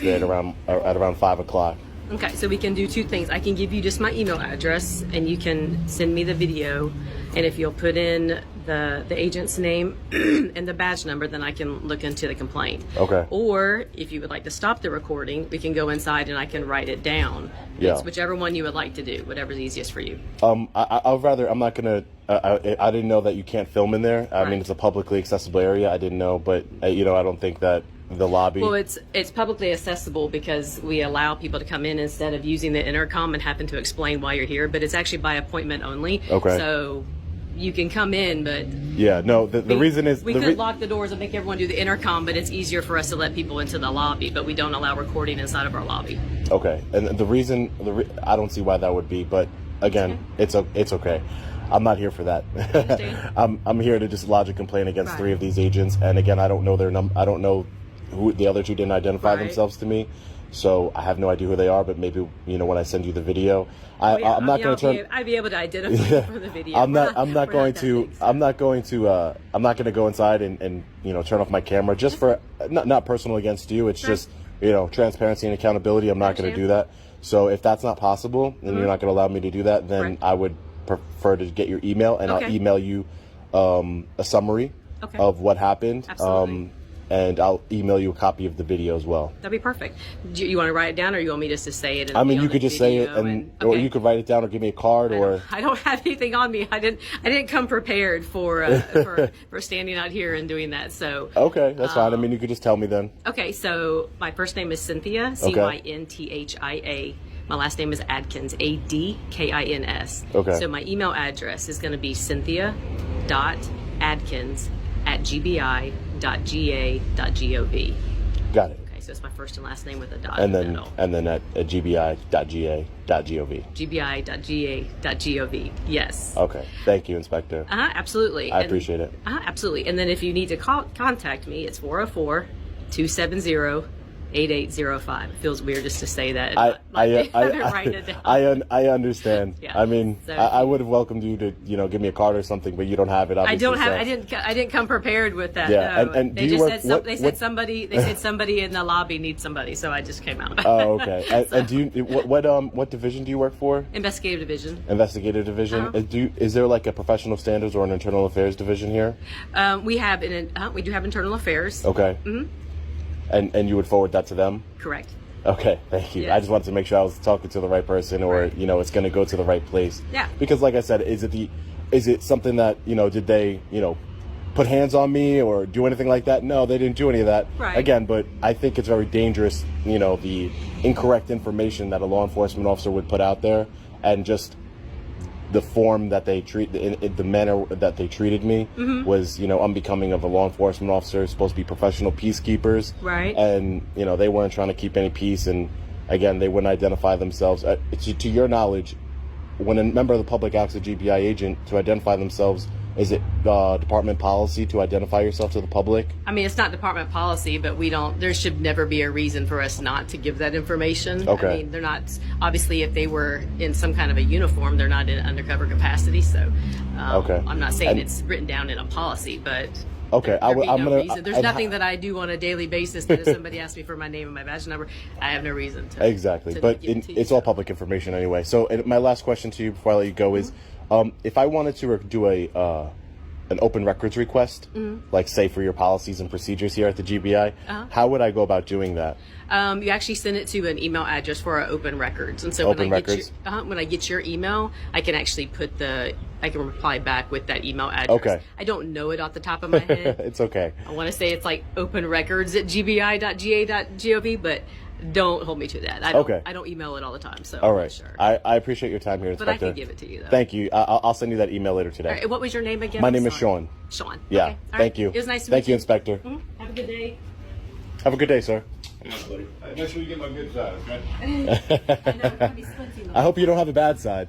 yesterday at around 5 o'clock. Okay, so we can do two things. I can give you just my email address, and you can send me the video. And if you'll put in the agent's name and the badge number, then I can look into the complaint. Okay. Or if you would like to stop the recording, we can go inside and I can write it down. Yeah. It's whichever one you would like to do, whatever's easiest for you. I'd rather. I'm not gonna. I didn't know that you can't film in there. I mean, it's a publicly accessible area. I didn't know, but I don't think that the lobby. Well, it's publicly accessible because we allow people to come in instead of using the intercom and having to explain why you're here. But it's actually by appointment only. Okay. So you can come in, but yeah, no. The reason is we could lock the doors and make everyone do the intercom, but it's easier for us to let people into the lobby. But we don't allow recording inside of our lobby. Okay, and the reason I don't see why that would be, but again, it's okay. I'm not here for that. I'm here to just lodge a complaint against 3 of these agents, and again, I don't know their I don't know who the other 2 didn't identify themselves to me, so I have no idea who they are. But maybe when I send you the video, I'm not going to turn. I'd be able to identify from the video. I'm not going to go inside and turn off my camera just for not personal against you. It's just transparency and accountability. I'm not going to do that. So if that's not possible, and you're not going to allow me to do that, then I would prefer to get your email, and I'll email you a summary of what happened. Absolutely. And I'll email you a copy of the video as well. That'd be perfect. Do you want to write it down, or you want me just to say it? I mean, you could just say it, or you could write it down, or give me a card, or. I don't have anything on me. I didn't come prepared for standing out here and doing that. So. Okay, that's fine. I mean, you could just tell me then. Okay, so my first name is Cynthia, Cynthia. My last name is Adkins, Adkins. Okay. So my email address is going to be cynthia.adkins@gbi.ga.gov. Got it. Okay, so it's my first and last name with a dot and in the middle. And then at gbi.ga.gov. gbi.ga.gov. Yes. Okay. Thank you, Inspector. Absolutely. I appreciate it. Absolutely. And then if you need to contact me, it's 404-270-8805. It feels weird just to say that. I understand. Yeah. I mean, so, I would have welcomed you to, give me a card or something, but you don't have it. Obviously, I didn't come prepared with that. Yeah. No. And they said somebody in the lobby needs somebody, so I just came out. Oh, okay. And do you what division do you work for? Investigative division. Investigative division. Is there like a professional standards or an internal affairs division here? We do have internal affairs. Okay. Mm-hmm. And you would forward that to them? Correct. Okay, thank you. Yes. I just wanted to make sure I was talking to the right person, or it's going to go to the right place. Yeah. Because, like I said, is it something that did they put hands on me or do anything like that? No, they didn't do any of that. Right. Again, but I think it's very dangerous. The incorrect information that a law enforcement officer would put out there, and just the form that they the manner that they treated me was, unbecoming of a law enforcement officer. Supposed to be professional peacekeepers. Right. And, they weren't trying to keep any peace. And again, they wouldn't identify themselves. To your knowledge, when a member of the public asks a GBI agent to identify themselves, is it department policy to identify yourself to the public? I mean, it's not department policy, but there should never be a reason for us not to give that information. Okay. I mean, they're not, obviously, if they were in some kind of a uniform, they're not in undercover capacity. So I'm not saying it's written down in a policy, but okay, there's nothing that I do on a daily basis that if somebody asks me for my name and my badge number, I have no reason to. Exactly, but it's all public information anyway. So my last question to you before I let you go is, if I wanted to do an open records request, like say for your policies and procedures here at the GBI, how would I go about doing that? You actually send it to an email address for our open records, and so when I get your email, I can actually I can reply back with that email address. Okay. I don't know it off the top of my head. It's okay. I want to say it's like openrecords@gbi.ga.gov, but don't hold me to that. I don't email it all the time, so all right. I'm not sure. I appreciate your time here, Inspector. But I can give it to you, though. Thank you. I'll send you that email later today. All right. What was your name again? My name is Sean. Sean. Yeah. Okay. Thank you. It was nice to meet you. Thank you, Inspector. Have a good day. Have a good day, sir. Make sure you get my good side, okay? I know. I hope you don't have a bad side.